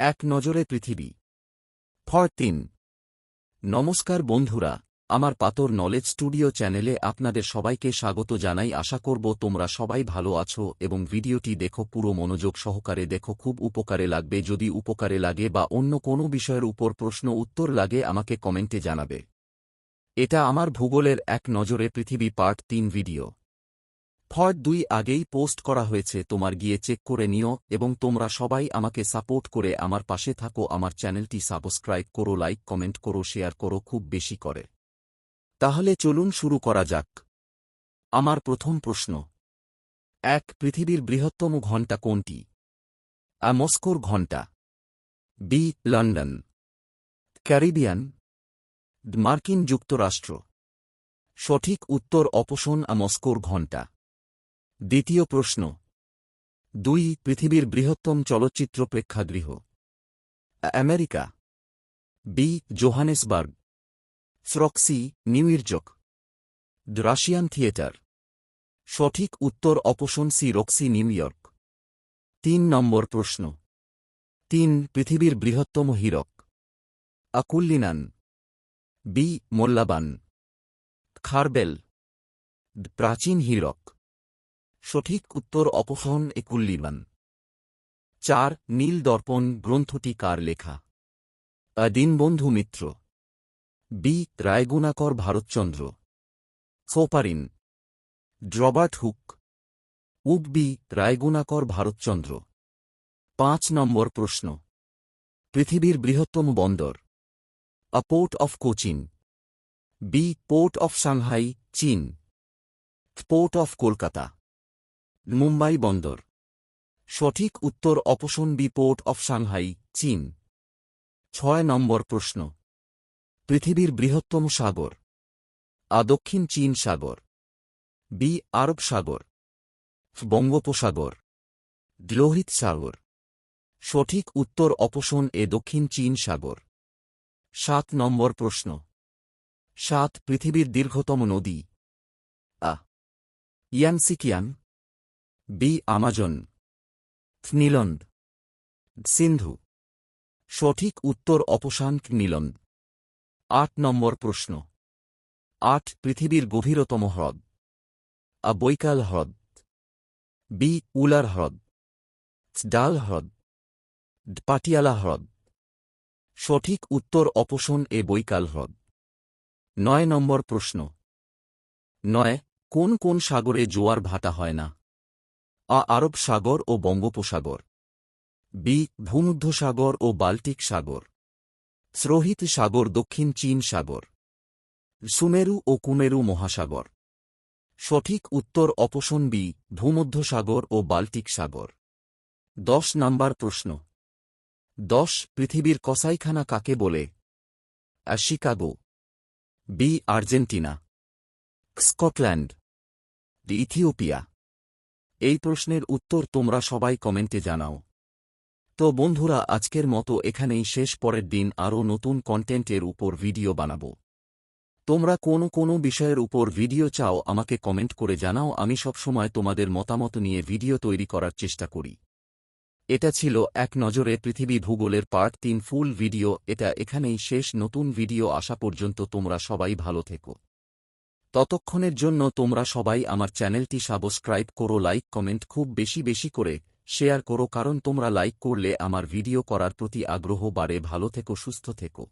এক নজরে পৃথিবী। ফর ৩। নমস্কার বন্ধুরা, আমার পাতর নলেজ স্টুডিও চ্যানেলে আপনাদের সবাইকে স্বাগত জানাই। আশা করব তোমরা সবাই ভালো আছো এবং ভিডিওটি দেখো পুরো মনোযোগ সহকারে দেখো, খুব উপকারে লাগবে। যদি উপকারে লাগে বা অন্য কোনো বিষয়ের উপর প্রশ্ন উত্তর লাগে আমাকে কমেন্টে জানাবে। এটা আমার ভূগোলের এক নজরে পৃথিবী পার্ট ৩ ভিডিও। ফর ২ আগেই পোস্ট করা হয়েছে, তোমার গিয়ে চেক করে নিও এবং তোমরা সবাই আমাকে সাপোর্ট করে আমার পাশে থাকো। আমার চ্যানেলটি সাবস্ক্রাইব করো, লাইক কমেন্ট করো, শেয়ার করো, খুব বেশি করে। তাহলে চলুন শুরু করা যাক। আমার প্রথম প্রশ্ন। ১. পৃথিবীর বৃহত্তম ঘণ্টা কোনটি? আ. মস্কোর ঘণ্টা। বি. লন্ডন। ক্যারিবিয়ান। মার্কিন যুক্তরাষ্ট্র। সঠিক উত্তর অপশন আ. মস্কোর ঘণ্টা। দ্বিতীয় প্রশ্ন। ২. পৃথিবীর বৃহত্তম চলচ্চিত্র প্রেক্ষাগৃহ? A. America. B. Johannesburg. Roxy, New York. Russian theatre. সঠিক উত্তর option C, Roxy, New York. ৩ number প্রশ্ন। ৩. পৃথিবীর বৃহত্তম হীরক? আ. কুল্লিনান। বি. মোল্লাবান। খারবেল। প্রাচীন হীরক। সঠিক উত্তর অপশন এ, কুল্লিবান। ৪. নীল দর্পণ গ্রন্থটি কার লেখা? আ. দীনবন্ধু মিত্র। বি. রায়গুণাকর ভারতচন্দ্র। সোপারিন। Robert Hooke. B. Raygunakar Bharatchandra. ৫ number প্রশ্ন। পৃথিবীর বৃহত্তম বন্দর? A. Port of Cochin. B. Port of Shanghai, চীন। Port of Kolkata. মুম্বাই বন্দর। সঠিক উত্তর option B, port of Shanghai, চীন। ৬ নম্বর প্রশ্ন। পৃথিবীর বৃহত্তম সাগর? আ. দক্ষিণ চীন সাগর। বি. আরব সাগর। বঙ্গোপসাগর। লোহিত সাগর। সঠিক উত্তর অপশন এ, দক্ষিণ চীন সাগর। ৭ নম্বর প্রশ্ন। ৭. পৃথিবীর দীর্ঘতম নদী? আ. ইয়ানসিকিয়ান। বি. আমাজন। নীলন্দ। সিন্ধু। সঠিক উত্তর অপশান নীলন্দ। ৮ নম্বর প্রশ্ন। ৮. পৃথিবীর গভীরতম হ্রদ? আ. বৈকাল হ্রদ। বি. উলার হ্রদ। ডাল হ্রদ। পাটিয়ালা হ্রদ। সঠিক উত্তর অপশন এ, বৈকাল হ্রদ। ৯ নম্বর প্রশ্ন। ৯. কোন কোন সাগরে জোয়ার ভাটা হয় না? আ. আরব সাগর ও বঙ্গোপসাগর। বি. ভূমধ্যসাগর ও বাল্টিক সাগর। লোহিত সাগর, দক্ষিণ চীন সাগর। সুমেরু ও কুমেরু মহাসাগর। সঠিক উত্তর অপশন বি, ভূমধ্যসাগর ও বাল্টিক সাগর। ১০ নাম্বার প্রশ্ন। ১০. পৃথিবীর কসাইখানা কাকে বলে? A. Chicago. B. Argentina. Scotland. D. Ethiopia. এই প্রশ্নের উত্তর তোমরা সবাই কমেন্টে জানাও। তো বন্ধুরা, আজকের মতো এখানেই শেষ। পরের দিন আরও নতুন কন্টেন্টের উপর ভিডিও বানাবো। তোমরা কোনো বিষয়ের উপর ভিডিও চাও আমাকে কমেন্ট করে জানাও। আমি সবসময় তোমাদের মতামত নিয়ে ভিডিও তৈরি করার চেষ্টা করি। এটা ছিল এক নজরে পৃথিবী ভূগোলের পার্ট ৩ ফুল ভিডিও। এটা এখানেই শেষ। নতুন ভিডিও আসা পর্যন্ত তোমরা সবাই ভালো থেকো। ততক্ষণের জন্য তোমরা সবাই আমার চ্যানেলটি সাবস্ক্রাইব করো, লাইক কমেন্ট খুব বেশি করে শেয়ার করো, কারণ তোমরা লাইক করলে আমার ভিডিও করার প্রতি আগ্রহ বাড়ে। ভালো থেকো, সুস্থ থেকো।